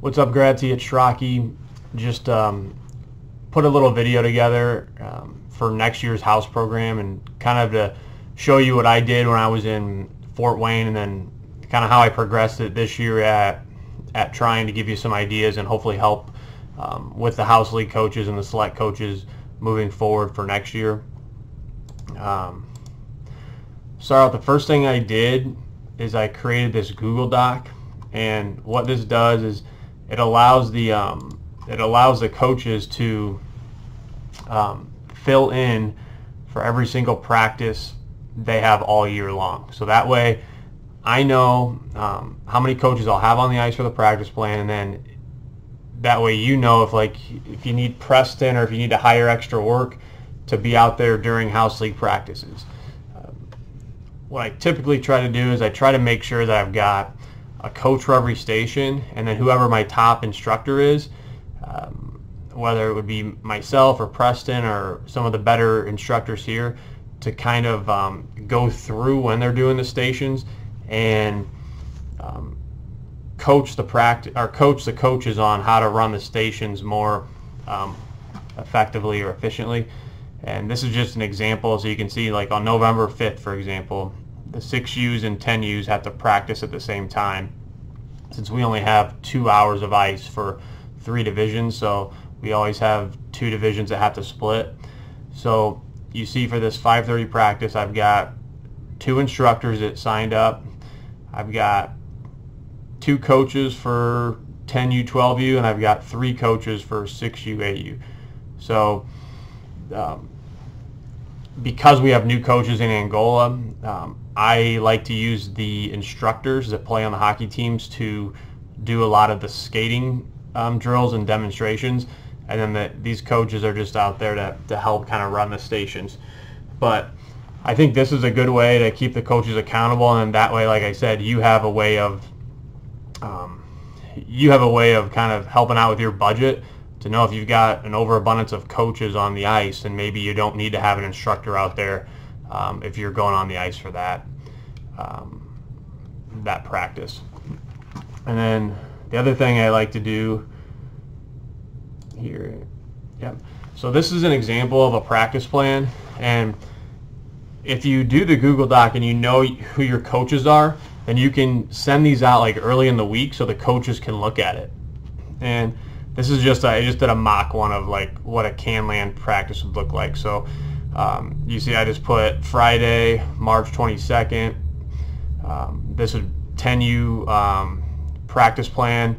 What's up, Gradsy? It's Shrocky. Just put a little video together for next year's house program, and kind of to show you what I did when I was in Fort Wayne, and then kind of how I progressed it this year at trying to give you some ideas and hopefully help with the house league coaches and the select coaches moving forward for next year. Start out, the first thing I did is I created this Google Doc, and what this does is it allows the coaches to fill in for every single practice they have all year long. So that way I know how many coaches I'll have on the ice for the practice plan, and then that way you know if you need Preston or if you need to hire extra work to be out there during house league practices. What I typically try to do is I try to make sure that I've got a coach for every station, and then whoever my top instructor is, whether it would be myself or Preston or some of the better instructors here, to kind of go through when they're doing the stations and coach the coaches on how to run the stations more effectively or efficiently. And this is just an example, so you can see, like on November 5th, for example, the 6Us and 10Us have to practice at the same time, since we only have 2 hours of ice for 3 divisions, so we always have 2 divisions that have to split. So you see, for this 5:30 practice, I've got 2 instructors that signed up. I've got 2 coaches for 10U, 12U, and I've got 3 coaches for 6U, 8U. So because we have new coaches in Angola, I like to use the instructors that play on the hockey teams to do a lot of the skating drills and demonstrations, and then these coaches are just out there to help kind of run the stations. But I think this is a good way to keep the coaches accountable, and that way, like I said, you have a way of kind of helping out with your budget, to know if you've got an overabundance of coaches on the ice, and maybe you don't need to have an instructor out there if you're going on the ice for that practice. And then the other thing I like to do here, so this is an example of a practice plan, and if you do the Google Doc and you know who your coaches are, then you can send these out like early in the week so the coaches can look at it. And this is I just did a mock one of like what a Canland practice would look like. So you see, I just put Friday, March 22nd. This is 10U practice plan,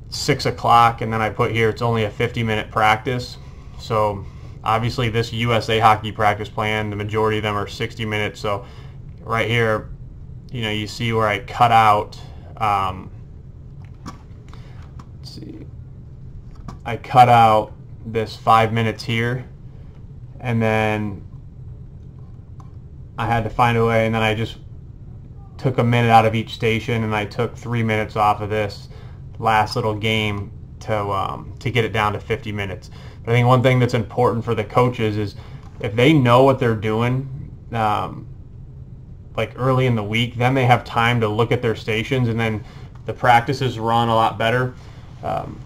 6 o'clock, and then I put here it's only a 50-minute practice. So obviously this USA hockey practice plan, the majority of them are 60 minutes. So right here, you see where I cut out. I cut out this 5 minutes here, and then I had to find a way, and then I just took a minute out of each station, and I took 3 minutes off of this last little game to get it down to 50 minutes. But I think one thing that's important for the coaches is if they know what they're doing like early in the week, then they have time to look at their stations, and then the practices run a lot better.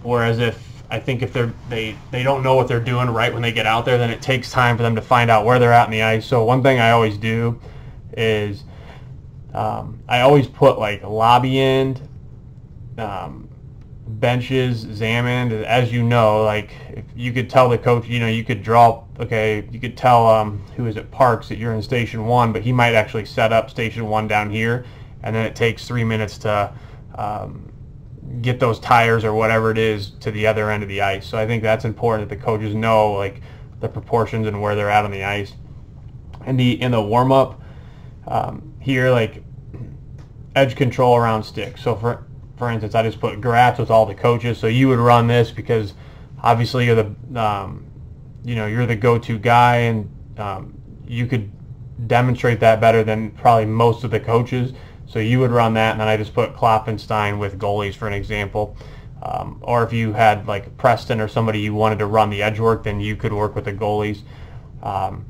Whereas if they don't know what they're doing right when they get out there, then it takes time for them to find out where they're at in the ice. So one thing I always do is I always put like lobby end, benches, zam end. As you know, like if you could tell the coach, you could draw, you could tell who is it, Parks, that you're in station 1, but he might actually set up station 1 down here, and then it takes 3 minutes to get those tires or whatever it is to the other end of the ice. So I think that's important that the coaches know like the proportions and where they're at on the ice. And in the warm up here, like edge control around stick. So for instance, I just put graphs with all the coaches. So you would run this because obviously you're the you're the go-to guy, and you could demonstrate that better than probably most of the coaches. So you would run that, and then I just put Klopfenstein with goalies for an example. Or if you had like Preston or somebody you wanted to run the edge work, then you could work with the goalies. And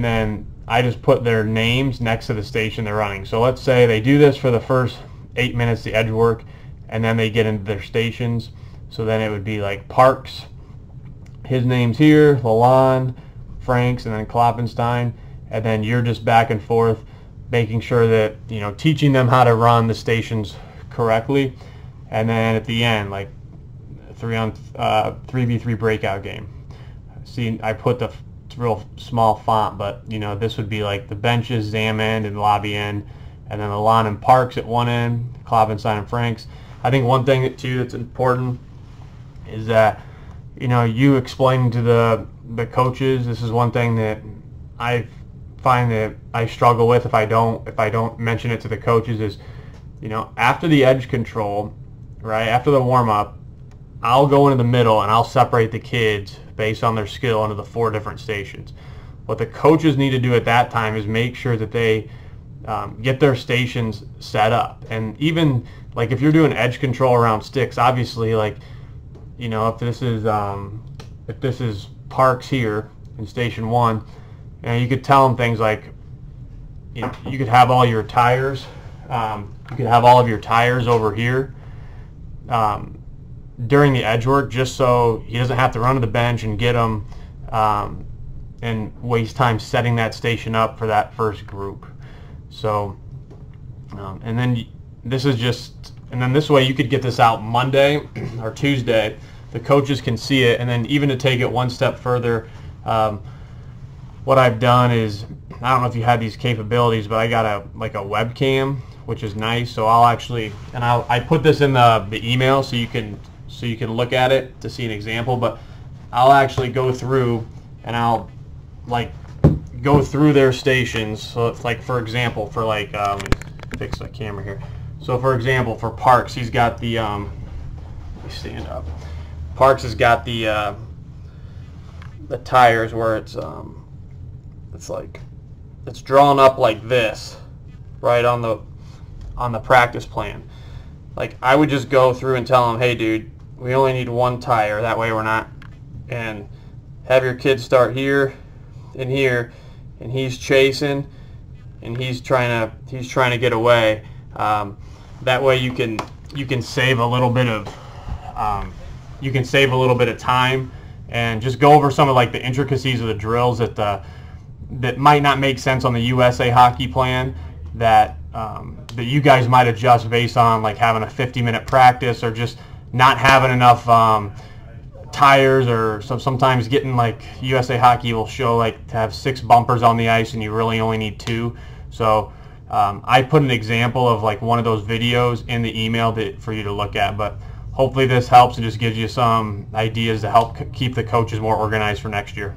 then I just put their names next to the station they're running. So let's say they do this for the first 8 minutes, the edge work, and then they get into their stations. So then it would be like Parks, his name's here, Lalonde, Franks, and then Kloppenstein, and then you're just back and forth making sure that, you know, teaching them how to run the stations correctly. And then at the end, like 3v3 breakout game. See, I put the real small font, but you know, this would be like the benches, Zam end and lobby end, and then the lawn and Parks at one end, Kloppenstein and Franks. I think one thing too that's important is that, you know, you explain to the coaches. This is one thing that I find that I struggle with if I don't mention it to the coaches is, you know, after the edge control, right, after the warm-up, I'll go into the middle and I'll separate the kids based on their skill into the 4 different stations. What the coaches need to do at that time is make sure that they get their stations set up. And even like if you're doing edge control around sticks, obviously, like, you know, if this is Parks here in station 1, and you could tell them things like, you know, you could have all your tires, you could have all of your tires over here during the edge work, just so he doesn't have to run to the bench and get them and waste time setting that station up for that first group. So, and then this is just, and then this way you could get this out Monday or Tuesday. The coaches can see it, and then even to take it one step further, what I've done is, I don't know if you have these capabilities, but I got a webcam, which is nice. So I'll actually, and I put this in the email so you can look at it to see an example. But I'll actually go through and I'll like go through their stations. So it's like, for example, for like let me fix the camera here. So for example, for Parks, he's got the let me stand up. Parks has got the tires where it's like it's drawn up like this, right on the practice plan. Like, I would just go through and tell them, hey dude, we only need 1 tire, that way we're not, and have your kid start here and here, and he's chasing and he's trying to get away. That way you can save a little bit of time, and just go over some of like the intricacies of the drills that might not make sense on the USA hockey plan, that you guys might adjust based on like having a 50-minute practice, or just not having enough tires, or sometimes getting, like, USA hockey will show like to have 6 bumpers on the ice and you really only need 2. So I put an example of like one of those videos in the email for you to look at. But hopefully this helps and just gives you some ideas to help keep the coaches more organized for next year.